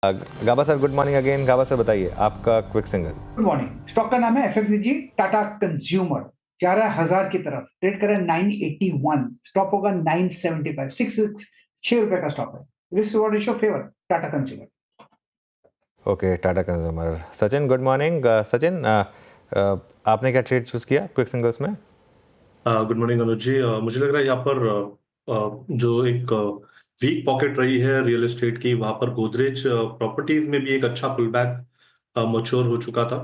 गाबा sir, good morning again. गाबा sir, बताइए आपका quick single. Good morning. Stock का नाम है एफएमसीजी टाटा कंज्यूमर, जा रहा है 1000 की तरफ, ट्रेड कर रहा है 981, स्टॉप होगा 975, 6 रुपए का स्टॉप है। Risk reward ratio favour Tata consumer. Okay, Tata consumer. Sachin, good morning. Sachin, आपने क्या ट्रेड चूज किया क्विक सिंगल्स में? गुड मॉर्निंग अनुज जी। मुझे लग रहा है यहाँ पर जो एक वीक पॉकेट रही है रियल एस्टेट की, वहां पर गोदरेज प्रॉपर्टीज में भी एक अच्छा पुल बैक मच्योर हो चुका था।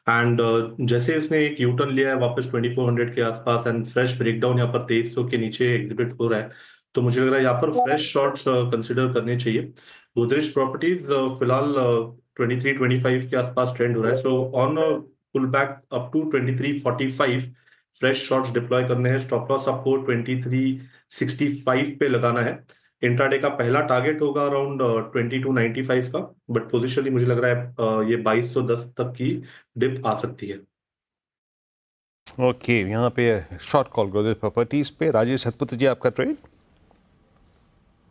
एंड जैसे इसने एक यू टर्न लिया है वापस 2400 के आसपास एंड फ्रेश ब्रेकडाउन यहाँ पर 2300 के नीचे एग्जिबिट हो रहा है, तो मुझे लग रहा है यहाँ पर फ्रेश शॉर्ट्स कंसिडर करने चाहिए। गोदरेज प्रॉपर्टीज फिलहाल 23-25 के आसपास ट्रेंड हो रहा है, so on pull back up to 2345 fresh shots deploy करने हैं। स्टॉप लॉस आपको 2365 पे लगाना है। इंट्राडे का पहला टारगेट होगा अराउंड 2295 का, बट पोजिशनली मुझे लग रहा है ये 2210 तक की डिप आ सकती है। ओके, यहाँ पे शॉर्ट कॉल गोदरेज प्रॉपर्टीज पे राजेश सतपुत्र जी, आपका ट्रेड।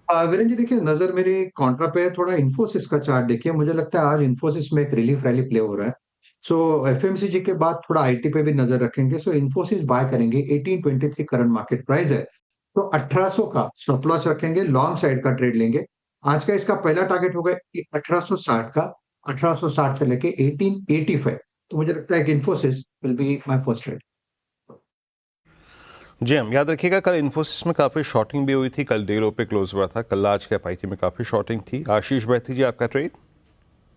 वीरेंद्र जी, देखिए नजर मेरी कॉन्ट्रा पे है, थोड़ा इन्फोसिस का चार्ट देखिए। मुझे लगता है आज इन्फोसिस में एक रिलीफ रैली प्ले हो रहा है। सो एफएमसीजी के बाद थोड़ा आईटी पे भी नजर रखेंगे। सो इन्फोसिस बाय करेंगे। 1823 करंट मार्केट प्राइस है, तो 1800 का स्टॉप लॉस रखेंगे, लॉन्ग साइड का ट्रेड लेंगे। आज का इसका पहला टारगेट होगा 1860 का, 1860 से लेके 1885। तो मुझे लगता है कि Infosys will be my first trade. जी, हम याद रखिएगा कल इन्फोसिस में काफ़ी शॉर्टिंग भी हुई थी, कल 1.5 पे क्लोज हुआ था। कल आज के एफआईटी में काफ़ी शॉर्टिंग थी। आशीष बैठी जी, आपका ट्रेड।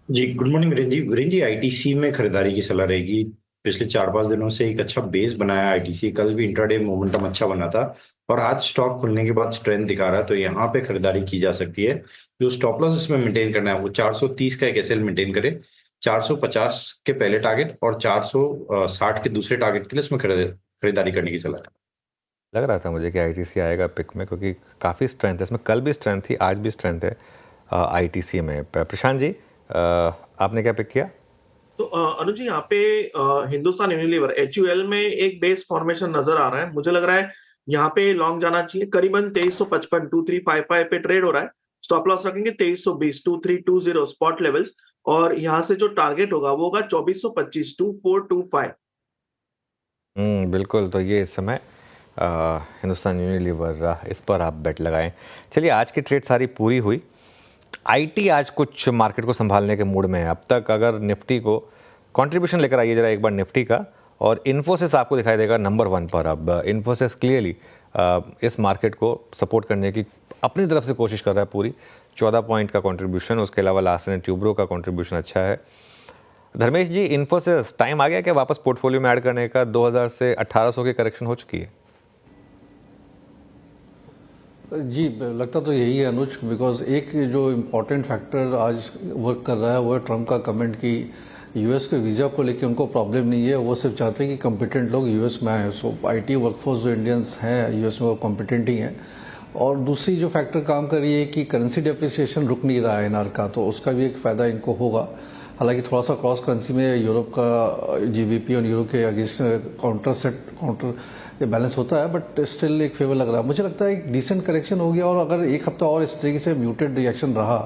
जी, good morning Virendra ji. ITC में खरीदारी की सलाह रहेगी। पिछले 4-5 दिनों से एक अच्छा बेस बनाया आईटीसी। कल भी इंट्राडे मोमेंटम अच्छा बना था और आज स्टॉक खुलने के बाद स्ट्रेंथ दिखा रहा है, तो यहाँ पे खरीदारी की जा सकती है। जो स्टॉप लॉस इसमें मेंटेन करना है वो 430 का एक एसएल मेंटेन करे, 450 के पहले टारगेट और 460 के दूसरे टारगेट के लिए इसमें खरीदारी करने की सलाह है। लग रहा था मुझे कि आईटीसी आएगा पिक में, क्योंकि काफ़ी स्ट्रेंथ है इसमें। कल भी स्ट्रेंथ थी, आज भी स्ट्रेंथ है आईटीसी में। प्रशांत जी, आपने क्या पिक किया? तो अनुज जी, यहाँ पे हिंदुस्तान यूनिलीवर HUL में एक बेस फॉर्मेशन नजर आ रहा है। मुझे लग रहा है यहाँ पे लॉन्ग जाना चाहिए। करीबन 2355 2355 पे ट्रेड हो रहा है। स्टॉप लॉस रखेंगे 2320 2320 स्पॉट लेवल्स, और यहाँ से जो टारगेट होगा वो होगा 2425 2425। बिल्कुल। तो ये इस समय हिंदुस्तान यूनिलीवर, इस पर आप बेट लगाएं। चलिए, आज की ट्रेड सारी पूरी हुई। आईटी आज कुछ मार्केट को संभालने के मूड में है। अब तक अगर निफ्टी को कंट्रीब्यूशन लेकर आइए जरा एक बार निफ्टी का, और इन्फोसिस आपको दिखाई देगा नंबर 1 पर। अब इन्फोसिस क्लियरली इस मार्केट को सपोर्ट करने की अपनी तरफ से कोशिश कर रहा है पूरी। 14 पॉइंट का कंट्रीब्यूशन, उसके अलावा लार्सन एंड ट्यूब्रो का कंट्रीब्यूशन अच्छा है। धर्मेश जी, इन्फोसिस टाइम आ गया कि वापस पोर्टफोलियो में ऐड करने का? 2000 से 1800 की करेक्शन हो चुकी है। जी, लगता तो यही है अनुज, बिकॉज एक जो इम्पोर्टेंट फैक्टर आज वर्क कर रहा है वो है ट्रम्प का कमेंट कि यूएस के वीज़ा को लेकर उनको प्रॉब्लम नहीं है। वो सिर्फ चाहते हैं कि कॉम्पिटेंट लोग यूएस में आए। सो आईटी वर्कफोर्स जो इंडियंस हैं यूएस में, वो कॉम्पिटेंट ही हैं। और दूसरी जो फैक्टर काम कर रही है कि करेंसी डेप्रिसिएशन रुक नहीं रहा है एनआर का, तो उसका भी एक फ़ायदा इनको होगा। हालांकि थोड़ा सा क्रॉस करेंसी में यूरोप का जीबीपी और यूरो के अगेंस्ट काउंटर बैलेंस होता है, बट स्टिल एक फेवर लग रहा है। मुझे लगता है एक डिसेंट करेक्शन हो गया, और अगर एक हफ्ता और इस तरीके से म्यूटेड रिएक्शन रहा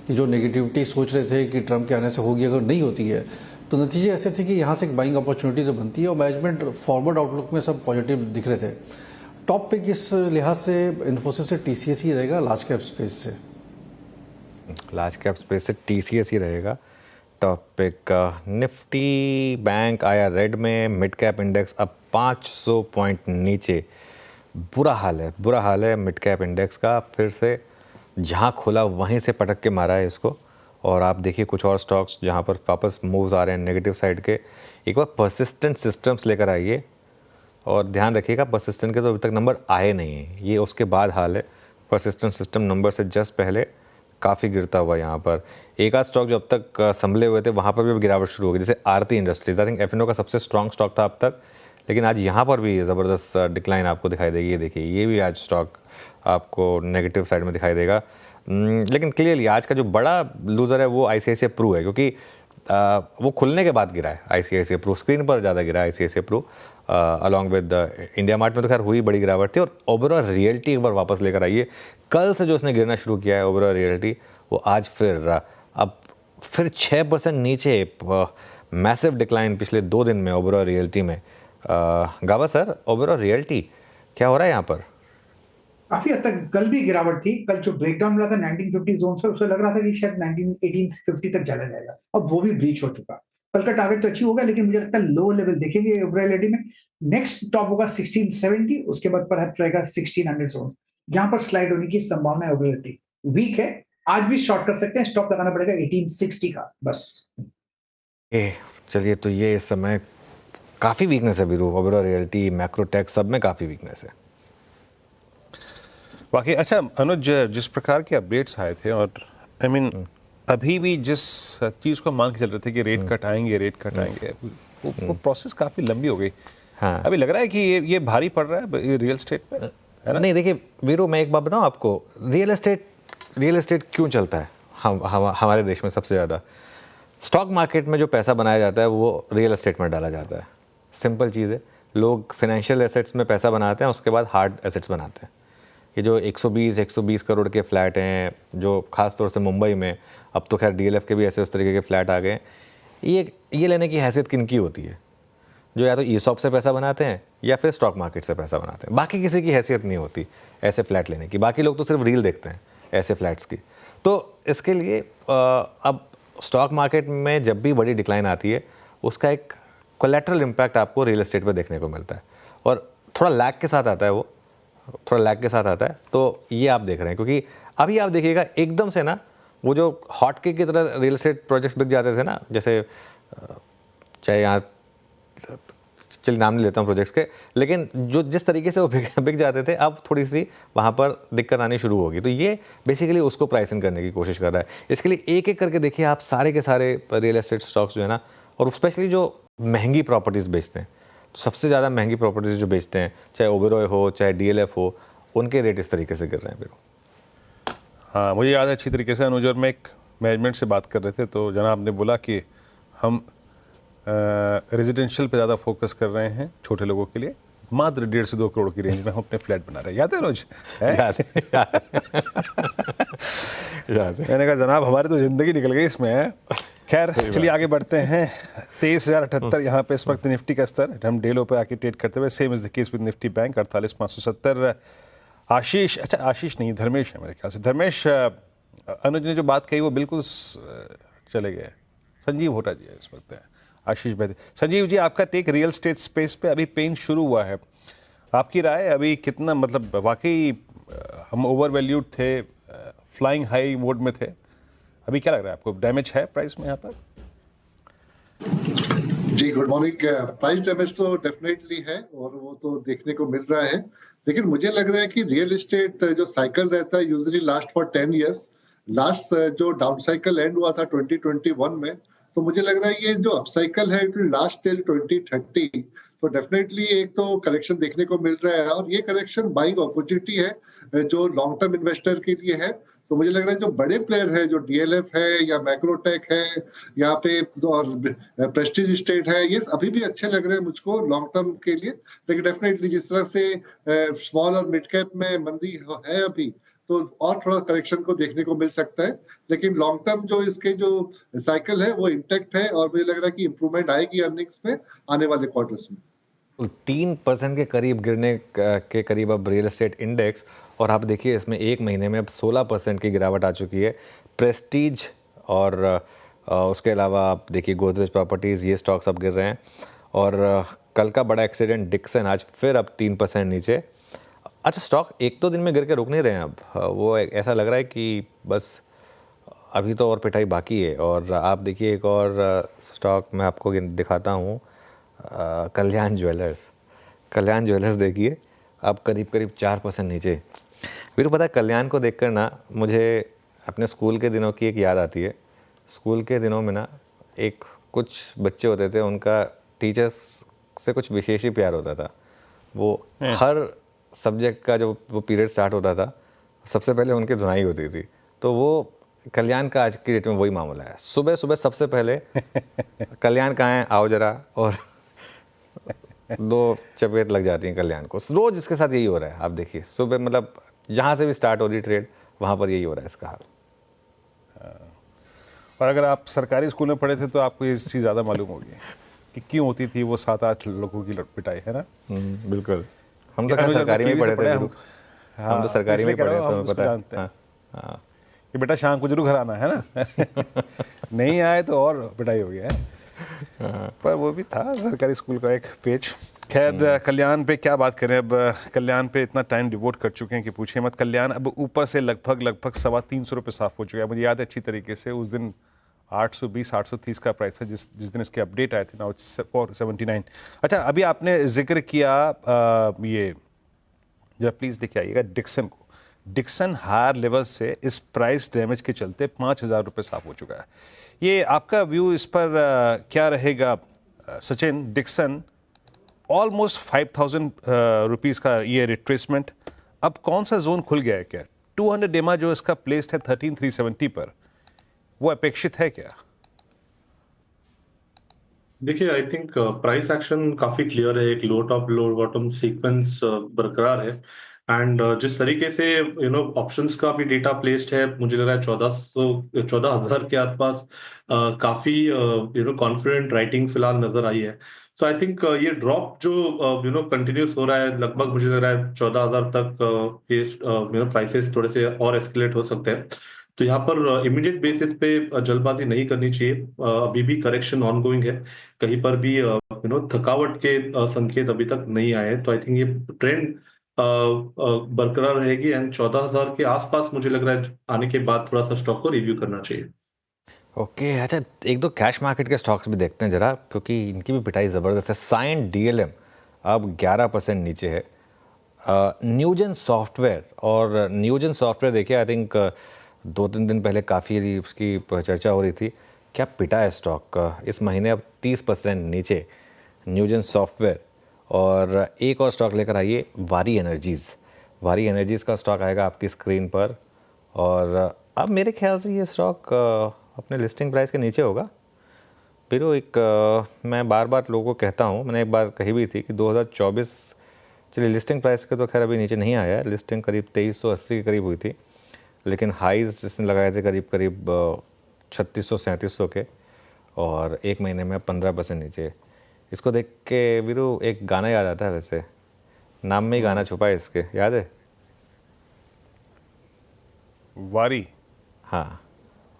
कि जो नेगेटिविटी सोच रहे थे कि ट्रम्प के आने से होगी, अगर नहीं होती है, तो नतीजे ऐसे थे कि यहाँ से एक बाइंग अपॉर्चुनिटी तो बनती है। और मैनेजमेंट फॉरवर्ड आउटलुक में सब पॉजिटिव दिख रहे थे। टॉप पिक इस लिहाज से इन्फोसिस से टीसीएस ही रहेगा, लार्ज कैप स्पेस से। लार्ज कैप स्पेस से टीसीएस ही रहेगा टॉप पिक। निफ्टी बैंक आया रेड में। मिड कैप इंडेक्स अब 500 पॉइंट नीचे। बुरा हाल है मिड कैप इंडेक्स का। फिर से जहां खुला वहीं से पटक के मारा है इसको। और आप देखिए कुछ और स्टॉक्स जहां पर वापस मूव्स आ रहे हैं नेगेटिव साइड के। एक बार परसिस्टेंट सिस्टम्स लेकर आइए, और ध्यान रखिएगा परसिस्टेंट के तो अभी तक नंबर आए नहीं हैं, ये उसके बाद हाल है। परसिस्टेंट सिस्टम नंबर से जस्ट पहले काफ़ी गिरता हुआ यहाँ पर। एक आध स्टॉक जो अब तक संभले हुए थे वहाँ पर भी अब गिरावट शुरू हो गई, जैसे आरती इंडस्ट्रीज। आई थिंक एफएनओ का सबसे स्ट्रॉन्ग स्टॉक था अब तक, लेकिन आज यहाँ पर भी ज़बरदस्त डिक्लाइन आपको दिखाई देगी। ये देखिए, ये भी आज स्टॉक आपको नेगेटिव साइड में दिखाई देगा। लेकिन क्लियरली आज का जो बड़ा लूज़र है वो आईसीआईसीआई प्रू है, क्योंकि वो खुलने के बाद गिरा है आईसीआईसीआई प्रू। स्क्रीन पर ज़्यादा गिरा है ICICI Pru, along with IndiaMART में तो खैर हुई बड़ी गिरावट थी। और ओबेरॉय रियल्टी एक बार वापस लेकर आइए। कल से जो इसने गिरना शुरू किया है ओबेरॉय रियल्टी, वो आज फिर अब फिर 6% नीचे, मैसिव डिक्लाइन पिछले 2 दिन में ओबेरॉय रियल्टी में। गावा सर, ओबेरॉय रियल्टी क्या हो रहा है यहाँ पर? काफी हद तक कल भी गिरावट थी। कल जो ब्रेकडाउन मिला था 1950 जोन से, उससे लग रहा था कि शायद 1850 तक चला जाएगा, अब वो भी ब्रीच हो चुका। कल का टारगेट तो अचीव होगा, लेकिन मुझे लगता है लो लेवल देखेंगे ओबेरॉय रियल्टी में। नेक्स्ट टॉप होगा 1670, उसके बाद पर रहेगा 1600 जोन, जहां पर स्लाइड होने की संभावना है। ओबेरॉय रियल्टी वीक है, आज भी शॉर्ट कर सकते हैं, स्टॉप लगाना पड़ेगा 1860 का बस। चलिए, तो ये इस समय काफ़ी वीकनेस है वीरू, ओबेरॉय रियल्टी, मैक्रोटेक, सब में काफ़ी वीकनेस है बाकी। अच्छा अनुज, जिस प्रकार के अपडेट्स आए थे और आई मीन अभी भी जिस चीज़ को मान के चल रहे थे कि रेट कट आएंगे, वो प्रोसेस काफ़ी लंबी हो गई। हाँ। अभी लग रहा है कि ये भारी पड़ रहा है रियल एस्टेट पे, है ना? नहीं, देखिए वीरू, मैं एक बात बताऊं आपको, रियल एस्टेट क्यों चलता है हमारे देश में सबसे ज़्यादा? स्टॉक मार्केट में जो पैसा बनाया जाता है वो रियल एस्टेट में डाला जाता है। सिंपल चीज़ है, लोग फाइनेंशियल एसेट्स में पैसा बनाते हैं, उसके बाद हार्ड एसेट्स बनाते हैं। ये जो 120 करोड़ के फ्लैट हैं, जो खास तौर से मुंबई में, अब तो खैर डीएलएफ के भी ऐसे उस तरीके के फ्लैट आ गए हैं, ये लेने की हैसियत किन की होती है? जो या तो ईसॉप से पैसा बनाते हैं या फिर स्टॉक मार्केट से पैसा बनाते हैं। बाकी किसी की हैसियत नहीं होती ऐसे फ्लैट लेने की। बाकी लोग तो सिर्फ रील देखते हैं ऐसे फ्लैट्स की। तो इसके लिए अब स्टॉक मार्केट में जब भी बड़ी डिक्लाइन आती है, उसका एक कोलैटरल इम्पैक्ट आपको रियल एस्टेट पर देखने को मिलता है, और थोड़ा लैग के साथ आता है वो, तो ये आप देख रहे हैं। क्योंकि अभी आप देखिएगा एकदम से ना, वो जो हॉट केक की तरह रियल एस्टेट प्रोजेक्ट्स बिक जाते थे ना, जैसे चाहे यहाँ, चलिए नाम नहीं लेता हूँ प्रोजेक्ट्स के, लेकिन जो जिस तरीके से वो बिक जाते थे, अब थोड़ी सी वहाँ पर दिक्कत आनी शुरू होगी। तो ये बेसिकली उसको प्राइसिंग करने की कोशिश कर रहा है। इसके लिए एक एक करके देखिए आप सारे के सारे रियल एस्टेट स्टॉक्स जो है ना, और स्पेशली जो महंगी प्रॉपर्टीज़ बेचते हैं, तो सबसे ज़्यादा महंगी प्रॉपर्टीज़ जो बेचते हैं, चाहे ओबेरॉय हो चाहे डीएलएफ हो, उनके रेट इस तरीके से गिर रहे हैं फिर। हाँ, मुझे याद है अच्छी तरीके से अनुज, और मैं एक मैनेजमेंट से बात कर रहे थे, तो जनाब ने बोला कि हम रेजिडेंशियल पे ज़्यादा फोकस कर रहे हैं छोटे लोगों के लिए, मात्र 1.5 से 2 करोड़ की रेंज में हम अपने फ्लैट बना रहे हैं। याद है रोज? याद है। मैंने कहा जनाब हमारी तो ज़िंदगी निकल गई इसमें। खैर चलिए आगे बढ़ते हैं। 23,078 यहाँ पे इस वक्त निफ्टी का स्तर, हम डेलो पे आके ट्रेड करते हुए। Same is the case with Nifty bank 48,570। आशीष, अच्छा आशीष नहीं, धर्मेश है मेरे ख्याल से। धर्मेश, अनुज ने जो बात कही वो बिल्कुल चले गए। संजीव होटा जी है इस वक्त है, आशीष बैठे। संजीव जी, आपका टेक रियल एस्टेट स्पेस पे अभी पेन शुरू हुआ है, आपकी राय अभी कितना, मतलब वाकई हम ओवर वैल्यूड थे, फ्लाइंग हाई मोड में थे, अभी क्या लग रहा है आपको? डैमेज है प्राइस में यहाँ पर? जी गुड मॉर्निंग। प्राइस डैमेज तो डेफिनेटली है और वो तो देखने को मिल रहा है, लेकिन मुझे लग रहा है कि रियल एस्टेट जो साइकिल रहता है usually last for 10 years, last जो डाउन साइकिल एंड हुआ था 2021 में, तो मुझे लग रहा है ये जो अप साइकिल है इट विल लास्ट टिल 2030। तो डेफिनेटली एक तो करेक्शन देखने को मिल रहा है, और ये करेक्शन बाइंग अपॉर्चुनिटी है जो लॉन्ग टर्म इन्वेस्टर के लिए है। तो मुझे लग रहा है जो बड़े प्लेयर है, जो डीएलएफ है या मैक्रोटेक है, यहाँ पे और प्रेस्टीज स्टेट है, ये अभी भी अच्छे लग रहे हैं मुझको लॉन्ग टर्म के लिए। लेकिन डेफिनेटली जिस तरह से स्मॉल और मिड कैप में मंदी है अभी, तो और थोड़ा करेक्शन को देखने को मिल सकता है। लेकिन लॉन्ग टर्म जो इसके जो साइकिल है वो इंटैक्ट है, और मुझे लग रहा है कि इंप्रूवमेंट आएगी अर्निंग्स में आने वाले क्वार्टर्स में। 3% के करीब गिरने के करीब अब रियल एस्टेट इंडेक्स, और आप देखिए इसमें एक महीने में अब 16% की गिरावट आ चुकी है। प्रेस्टीज और उसके अलावा आप देखिए गोदरेज प्रॉपर्टीज़, ये स्टॉक्स अब गिर रहे हैं। और कल का बड़ा एक्सीडेंट डिक्सन आज फिर अब 3% नीचे। अच्छा, स्टॉक एक दो दिन में गिर के रुक नहीं रहे हैं अब, वो ऐसा लग रहा है कि बस अभी तो और पिटाई बाकी है। और आप देखिए एक और स्टॉक मैं आपको दिखाता हूँ, कल्याण ज्वेलर्स देखिए अब करीब 4% नीचे। फिर पता है, कल्याण को देखकर ना मुझे अपने स्कूल के दिनों की एक याद आती है। स्कूल के दिनों में ना एक कुछ बच्चे होते थे, उनका टीचर्स से कुछ विशेष ही प्यार होता था। वो हर सब्जेक्ट का जो वो पीरियड स्टार्ट होता था, सबसे पहले उनकी धुनाई होती थी। तो वो कल्याण का आज की डेट में वही मामला है। सुबह सबसे पहले कल्याण कहाँ है, आओ जरा, और 2 चपेट लग जाती हैं कल्याण को। रोज इसके साथ यही हो रहा है। आप देखिए सुबह, मतलब जहाँ से भी स्टार्ट हो रही ट्रेड, वहाँ पर यही हो रहा है इसका हाल। और अगर आप सरकारी स्कूल में पढ़े थे तो आपको ये चीज़ ज़्यादा मालूम होगी कि क्यों होती थी वो 7-8 लोगों की पिटाई, है ना? बिल्कुल। हम तो अनुज, खैर सरकारी में ही केवी से पढ़े थे हम। वीरू। हाँ, हम तो सरकारी में इसलिए ही कह रहा पढ़े हूँ, थे, हम हमें उसको पता है। जानते हैं हाँ हाँ। कि बेटा शाम को जरूर घर आना, है ना? नहीं आए तो और पिटाई हो गया है। पर वो भी था सरकारी स्कूल का एक पेज। खैर, कल्याण पे क्या बात करें अब। कल्याण पे इतना टाइम डिवोट कर चुके हैं कि पूछिए मत। कल्याण अब ऊपर से लगभग 325 रुपये साफ हो चुका है। मुझे याद है अच्छी तरीके से, उस दिन 820-830 का प्राइस था जिस दिन इसके अपडेट आए थे। Now it's 479। अच्छा, अभी आपने जिक्र किया ये, जरा प्लीज़ देखिए आइएगा डिक्सन को। डिक्सन हायर लेवल से इस प्राइस डैमेज के चलते 5,000 रुपये साफ हो चुका है। ये आपका व्यू इस पर क्या रहेगा सचिन? डिक्सन ऑलमोस्ट 5,000 रुपीज़ का ये रिट्रेसमेंट, अब कौन सा जोन खुल गया है क्या? 200 डेमा जो इसका प्लेस्ड है 13,370 पर, वो अपेक्षित है क्या? देखिए, आई थिंक प्राइस एक्शन काफी क्लियर है। एक लो टॉप लो बॉटम सीक्वेंस बरकरार है। एंड जिस तरीके से ऑप्शंस का भी डेटा प्लेस्ड है, मुझे लग रहा है 14,000 के आसपास काफी कॉन्फिडेंट राइटिंग फिलहाल नजर आई है। सो आई थिंक ये ड्रॉप जो कंटिन्यूस हो रहा है, लगभग मुझे लग रहा है 14,000 तक ये प्राइसेस थोड़े से और एस्केलेट हो सकते हैं। तो यहाँ पर इमीडिएट बेसिस पे जल्दबाजी नहीं करनी चाहिए। अभी भी करेक्शन ऑनगोइंग है। कहीं पर भी थकावट के संकेत अभी तक नहीं आए। तो आई थिंक ये ट्रेंड बरकरार रहेगी। एंड 14,000 के आसपास मुझे लग रहा है आने के बाद थोड़ा सा स्टॉक को रिव्यू करना चाहिए। ओके, अच्छा एक दो कैश मार्केट के स्टॉक्स भी देखते हैं जरा, क्योंकि इनकी भी पिटाई ज़बरदस्त है। साइन DLM अब 11% नीचे है। न्यूजन सॉफ्टवेयर, और न्यूजन सॉफ्टवेयर देखिए, आई थिंक 2-3 दिन पहले काफ़ी उसकी चर्चा हो रही थी। क्या पिटा है स्टॉक इस महीने, अब 30% नीचे न्यूजन सॉफ्टवेयर। और एक और स्टॉक लेकर आइए, वारी एनर्जीज़। वारी एनर्जीज़ का स्टॉक आएगा आपकी स्क्रीन पर, और अब मेरे ख्याल से ये स्टॉक अपने लिस्टिंग प्राइस के नीचे होगा। फिर वो मैं बार बार लोगों को कहता हूँ, मैंने एक बार कही भी थी कि 2024, चलिए लिस्टिंग प्राइस के तो खैर अभी नीचे नहीं आया है, लिस्टिंग करीब 2380 के करीब हुई थी, लेकिन हाईज जिसने लगाए थे करीब 3600-3700 के, और एक महीने में 15% नीचे। इसको देख के वीरू एक गाना याद आता है, वैसे नाम में ही गाना छुपा है इसके, याद है? वारी, हाँ,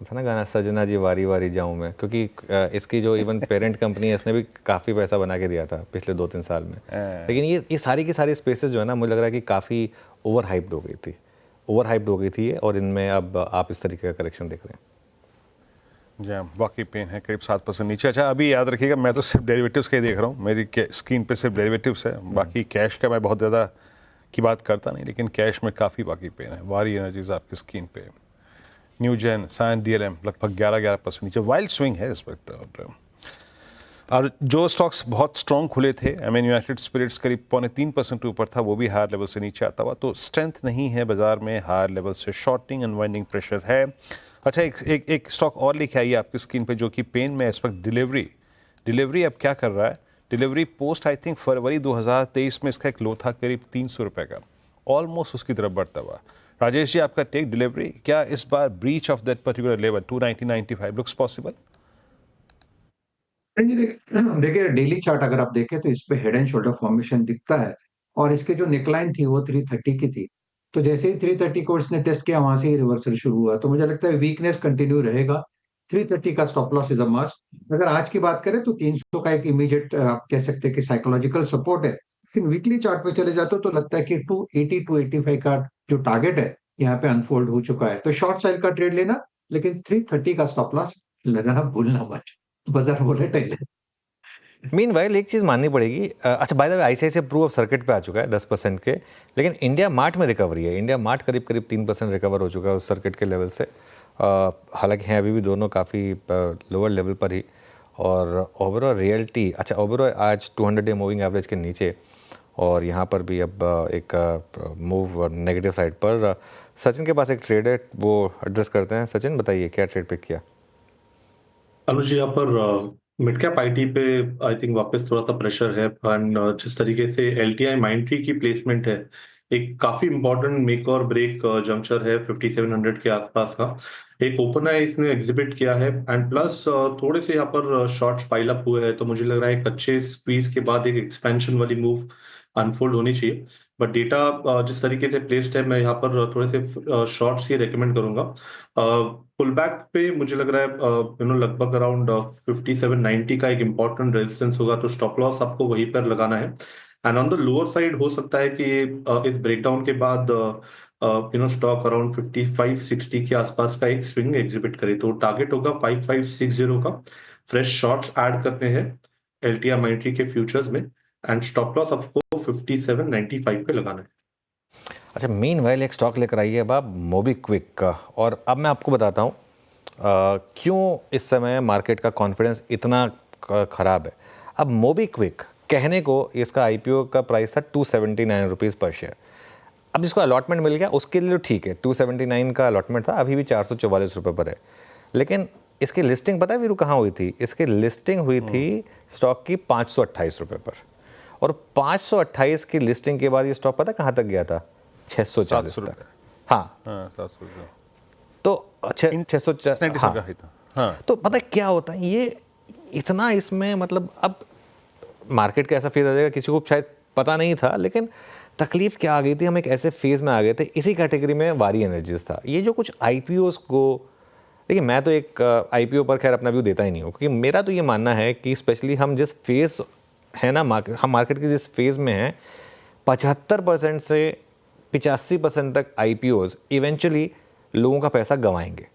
था ना गाना, सजना जी वारी वारी जाऊँ मैं, क्योंकि इसकी जो इवन पेरेंट कंपनी है इसने भी काफ़ी पैसा बना के दिया था पिछले 2-3 साल में। लेकिन ये सारी की सारी स्पेसेस जो है ना, मुझे लग रहा है कि काफ़ी ओवर हाइप्ड हो गई थी ये, और इनमें अब आप इस तरीके का करेक्शन देख रहे हैं। जी, बाकी पेन है करीब 7% नीचे। अच्छा, अभी याद रखिएगा, मैं तो सिर्फ डेरिवेटिव्स का ही देख रहा हूँ, मेरी स्क्रीन पे सिर्फ डेरिवेटिव्स है, बाकी कैश का मैं बहुत ज़्यादा की बात करता नहीं, लेकिन कैश में काफ़ी बाकी पेन है। वारी एनर्जीज आपकी स्क्रीन पे, न्यूजन, साइन DLM लगभग 11% नीचे, वाइल्ड स्विंग है इस वक्त। और जो स्टॉक्स बहुत स्ट्रॉन्ग खुले थे, यूनाइटेड स्पिरिट्स करीब 3.25% ऊपर था, वो भी हायर लेवल से नीचे आता हुआ। तो स्ट्रेंथ नहीं है बाजार में, हायर लेवल से शॉर्टिंग अनवाइंडिंग प्रेशर है। अच्छा, एक स्टॉक और लेके आइए आपकी स्क्रीन पे जो कि पेन में इस वक्त, डिलीवरी अब क्या कर रहा है? डिलीवरी पोस्ट आई थिंक फरवरी 2023 में इसका एक लो था करीब 300 रुपये का, ऑलमोस्ट उसकी तरफ बढ़ता हुआ। राजेश जी, आपका टेक डिलीवरी, क्या इस बार breach of that particular level 290-95 looks possible? देखिए डेली चार्ट अगर आप देखें तो इस पे हेड एंड शोल्डर फॉर्मेशन दिखता है, और इसके जो नेकलाइन थी वो 330 की थी। तो जैसे ही 330 को इसने टेस्ट किया, वहां से ही रिवर्सल शुरू हुआ। तो मुझे लगता है वीकनेस कंटिन्यू रहेगा। 330 का stop loss is a must. अगर आज की बात करें तो 300 का एक इमीडिएट आप कह सकते हैं कि साइकोलॉजिकल सपोर्ट है, लेकिन वीकली चार्ट पे चले जाते हो तो लगता है कि 280-285 का जो टारगेट है यहाँ पे अनफोल्ड हो चुका है। तो शॉर्ट साइड का ट्रेड लेना, लेकिन 330 का स्टॉप लॉस लगाना भूलना मत। बाजार वोलेटाइल है। मीनवाइल एक चीज़ माननी पड़ेगी, अच्छा by the way ICICI Pru off circuit पे आ चुका है 10% के, लेकिन इंडिया मार्ट में रिकवरी है। इंडिया मार्ट करीब 3% रिकवर हो चुका है उस सर्किट के लेवल से। हालांकि हैं अभी भी दोनों काफ़ी लोअर लेवल पर ही। और ओबेरॉय रियल्टी, अच्छा ओबेरॉय आज 200 डे मूविंग एवरेज के नीचे, और यहाँ पर भी अब एक मूव नेगेटिव साइड पर। सचिन के पास एक ट्रेड है, वो एड्रेस करते हैं। सचिन बताइए क्या ट्रेड पिक किया? अनुज, यहाँ पर मिड कैप IT पे आई थिंक वापस थोड़ा सा प्रेशर है। एंड जिस तरीके से LTI माइंट्री की प्लेसमेंट है, एक काफी इंपॉर्टेंट मेक और ब्रेक जंक्चर है 5700 के आसपास का। एक ओपन है इसने एग्जिबिट किया है एंड प्लस थोड़े से यहाँ पर शॉर्ट्स पाइल अप हुए हैं, तो मुझे लग रहा है एक अच्छे स्क्वीज के बाद एक एक्सपेंशन वाली मूव अनफोल्ड होनी चाहिए। बट डेटा जिस तरीके से प्लेस्ड है, मैं यहाँ पर थोड़े से शॉर्ट्स ही रेकमेंड करूंगा। पुल बैक पे मुझे लग रहा है लगभग अराउंड 5790 का एक इंपॉर्टेंट रेजिस्टेंस होगा, तो स्टॉप लॉस आपको वहीं पर लगाना है। And on the lower side हो सकता है कि इस ब्रेकडाउन के बाद स्टॉक अराउंड 5560 के आसपास का एक स्विंग एग्जिबिट करे, तो टारगेट होगा 5560 का। फ्रेश शॉर्ट्स ऐड करते हैं LTR माइट्री के फ्यूचर्स में एंड स्टॉप लॉस आपको 5795 पे लगाना है। अच्छा, मीनवाइल एक स्टॉक लेकर आई है अब आप, मोबीक्विक का, और अब मैं आपको बताता हूँ क्यों इस समय मार्केट का कॉन्फिडेंस इतना ख़राब है। अब मोबीक्विक कहने को इसका IPO का प्राइस था 279 रुपीज़ पर शेयर। अब जिसको अलॉटमेंट मिल गया उसके लिए तो ठीक है, 279 का अलॉटमेंट था, अभी भी 444 रुपये पर है। लेकिन इसकी लिस्टिंग पता है वीरू कहाँ हुई थी? इसकी लिस्टिंग हुई थी स्टॉक की 528 रुपये पर, और 528 की लिस्टिंग के बाद ये स्टॉक पता कहाँ तक गया था? 640 तक। हाँ, 700 तो 640, हाँ। तो पता है क्या होता है, ये इतना इसमें मतलब अब मार्केट का ऐसा फेज आ जाएगा, किसी को शायद पता नहीं था, लेकिन तकलीफ क्या आ गई थी, हम एक ऐसे फेज में आ गए थे। इसी कैटेगरी में वारी एनर्जीज था। ये जो कुछ IPOs को, देखिए मैं तो एक IPO पर खैर अपना व्यू देता ही नहीं हूँ, क्योंकि मेरा तो ये मानना है कि स्पेशली हम जिस फेज है ना, हम मार्केट के जिस फेज में हैं, 75% से 85% तक IPOs इवेंचुअली लोगों का पैसा गंवाएंगे,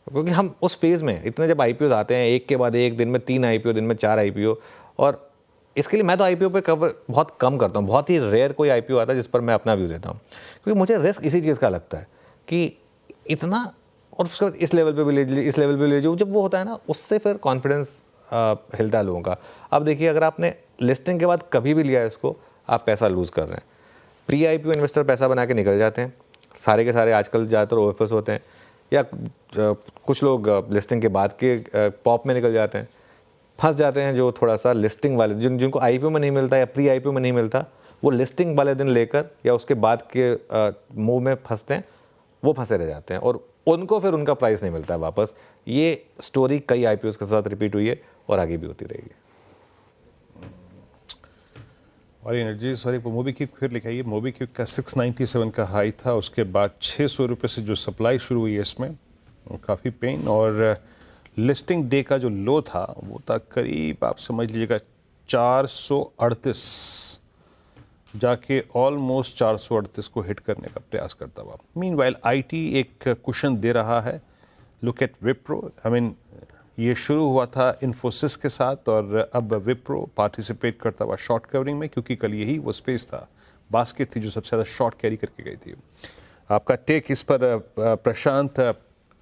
क्योंकि हम उस फेज में इतने जब IPOs आते हैं, एक के बाद एक, दिन में 3 IPO, दिन में 4 IPO, और इसके लिए मैं तो IPO पे कवर बहुत कम करता हूँ। बहुत ही रेयर कोई IPO आता है जिस पर मैं अपना व्यू देता हूँ, क्योंकि मुझे रिस्क इसी चीज़ का लगता है कि इतना, और उसके बाद इस लेवल पे भी ले लीजिए, इस लेवल पे ले लीजिए, जब वो होता है ना, उससे फिर कॉन्फिडेंस हिलता है लोगों का। अब देखिए, अगर आपने लिस्टिंग के बाद कभी भी लिया है इसको, आप पैसा लूज़ कर रहे हैं। प्री IPO इन्वेस्टर पैसा बना के निकल जाते हैं, सारे के सारे आजकल ज़्यादातर OFS होते हैं, या कुछ लोग लिस्टिंग के बाद के पॉप में निकल जाते हैं, फंस जाते हैं। जो थोड़ा सा लिस्टिंग वाले, जिनको IPO में नहीं मिलता या प्री IPO में नहीं मिलता, वो लिस्टिंग वाले दिन लेकर या उसके बाद के मूव में फंसते हैं, वो फंसे रह जाते हैं, और उनको फिर उनका प्राइस नहीं मिलता है वापस। ये स्टोरी कई IPOs के साथ रिपीट हुई है और आगे भी होती रहेगी। और एनर्जी, सॉरी, मोबीक्विक फिर लिखा है। मोबीक्विक का 697 का हाई था, उसके बाद 600 रुपये से जो सप्लाई शुरू हुई है इसमें, काफ़ी पेन, और लिस्टिंग डे का जो लो था वो था करीब, आप समझ लीजिएगा 438, जाके ऑलमोस्ट 438 को हिट करने का प्रयास करता हुआ। मीनवाइल IT एक कुशन दे रहा है। Look at Wipro, I mean ये शुरू हुआ था इन्फोसिस के साथ, और अब विप्रो पार्टिसिपेट करता हुआ शॉर्ट कवरिंग में, क्योंकि कल यही वो स्पेस था, बास्केट थी जो सबसे ज़्यादा शॉर्ट कैरी करके गई थी। आपका टेक इस पर प्रशांत,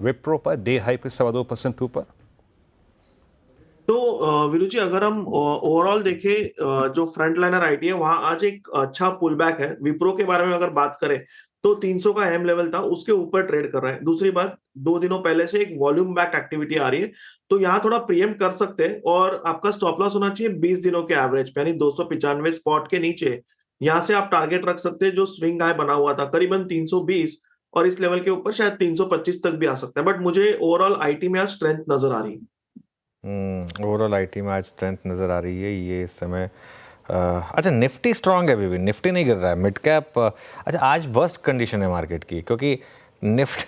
विप्रो पर डे हाई पे 2.25% ऊपर? तो वीरू जी, अगर हम ओवरऑल देखें, जो फ्रंट लाइनर आईटी है, वहां आज एक अच्छा पुल बैक है। विप्रो के बारे में अगर बात करें तो 300 का एम लेवल था, उसके ऊपर ट्रेड कर रहा है। दूसरी बात, 2 दिनों पहले से एक वॉल्यूम बैक एक्टिविटी आ रही है, तो यहाँ थोड़ा प्रीएम्प्ट कर सकते हैं, और आपका स्टॉप लॉस होना चाहिए 20 दिनों के एवरेज पे, यानी 295 स्पॉट के नीचे। यहाँ से आप टारगेट रख सकते हैं, जो स्विंग हाई बना हुआ था करीबन 320, और इस लेवल के ऊपर शायद 325 तक भी आ सकता है। बट मुझे ओवरऑल आईटी में आज स्ट्रेंथ नजर आ रही है। ओवरऑल IT में आज स्ट्रेंथ नज़र आ रही है ये इस समय। अच्छा, निफ्टी स्ट्रांग है, अभी भी निफ्टी नहीं गिर रहा है। मिड कैप, अच्छा आज वर्स्ट कंडीशन है मार्केट की, क्योंकि निफ्टी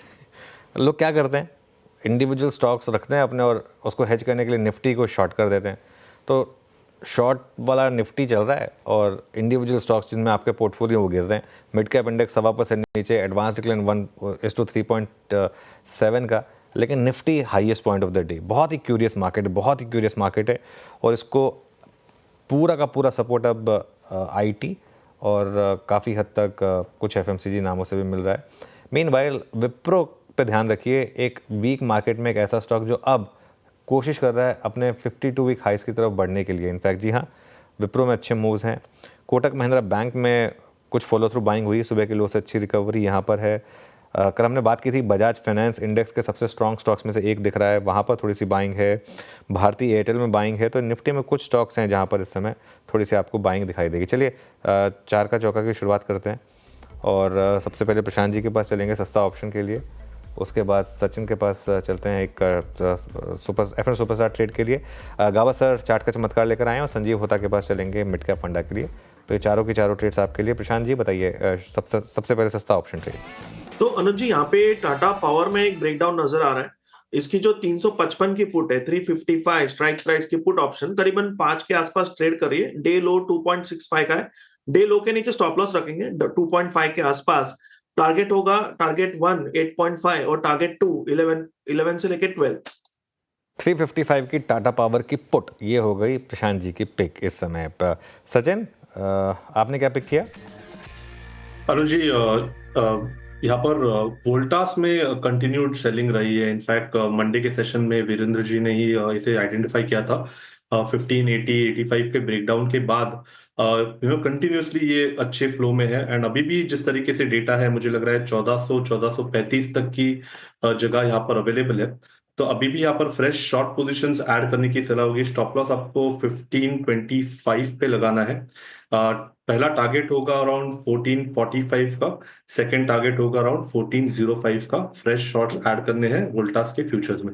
लोग क्या करते हैं, इंडिविजुअल स्टॉक्स रखते हैं अपने, और उसको हेज करने के लिए निफ्टी को शॉर्ट कर देते हैं। तो शॉर्ट वाला निफ्टी चल रहा है, और इंडिविजुअल स्टॉक्स जिनमें आपके पोर्टफोलियो वो गिर रहे हैं। मिड कैप इंडेक्स 1.25% नीचे, एडवांस डिक्लाइन 1:3.7 का, लेकिन Nifty highest point of the day. बहुत ही क्यूरियस मार्केट है, बहुत ही क्यूरियस मार्केट है, और इसको पूरा का पूरा सपोर्ट अब IT और काफ़ी हद तक कुछ FMCG नामों से भी मिल रहा है। मीनवाइल विप्रो पे ध्यान रखिए, एक वीक मार्केट में एक ऐसा स्टॉक जो अब कोशिश कर रहा है अपने 52 वीक हाइस की तरफ बढ़ने के लिए। इनफैक्ट जी हाँ, विप्रो में अच्छे मूव्स हैं। कोटक महिंद्रा बैंक में कुछ फॉलो थ्रू बाइंग हुई, सुबह के लो से अच्छी रिकवरी यहाँ पर है। कल हमने बात की थी, बजाज फाइनेंस इंडेक्स के सबसे स्ट्रॉन्ग स्टॉक्स में से एक दिख रहा है, वहाँ पर थोड़ी सी बाइंग है। भारतीय एयरटेल में बाइंग है। तो निफ्टी में कुछ स्टॉक्स हैं जहाँ पर इस समय थोड़ी सी आपको बाइंग दिखाई देगी। चलिए 4 का चौका की शुरुआत करते हैं। और सबसे पहले प्रशांत जी के पास चलेंगे सस्ता ऑप्शन के लिए, उसके बाद सचिन के पास चलते हैं एक एफएन सुपरस्टार ट्रेड के लिए, गावा सर चार्ट का चमत्कार लेकर आए हैं, और संजीव होता के पास चलेंगे मिड कैप फंडा के लिए। तो ये चारों की चारों ट्रेड्स आपके लिए। प्रशांत जी बताइए सबसे पहले सस्ता ऑप्शन ट्रेड। तो अनुज जी यहाँ पे टाटा पावर में एक ब्रेकडाउन नजर आ रहा है। इसकी जो 355 की पुट है, 355 स्ट्राइक प्राइस की पुट ऑप्शन करीबन 5 के आसपास ट्रेड कर रही है। डे लो 2.65 का है, डे लो के नीचे स्टॉप लॉस रखेंगे 2.5 के आसपास। टारगेट होगा टारगेट 1 8.5 और टारगेट 2 11 से लेके 12। 355 की टाटा पावर की पुट, ये हो गई प्रशांत जी की पिक इस समय पर। सचिन आपने क्या पिक किया? अनुज जी यहाँ पर वोल्टास में कंटिन्यूड सेलिंग रही है। इनफैक्ट मंडे के सेशन में वीरेंद्र जी ने ही इसे आइडेंटिफाई किया था। 1580-85 के ब्रेकडाउन के बाद कंटिन्यूसली ये अच्छे फ्लो में है। एंड अभी भी जिस तरीके से डेटा है, मुझे लग रहा है 1435 तक की जगह यहाँ पर अवेलेबल है। तो अभी भी यहाँ पर फ्रेश शॉर्ट पोजीशंस ऐड करने की सलाह होगी। स्टॉप लॉस आपको 1525 पे लगाना है। पहला टारगेट होगा अराउंड 1445 का, सेकंड टारगेट होगा अराउंड 1405 का। फ्रेश शॉर्ट्स ऐड करने हैं वोल्टास के फ्यूचर्स में।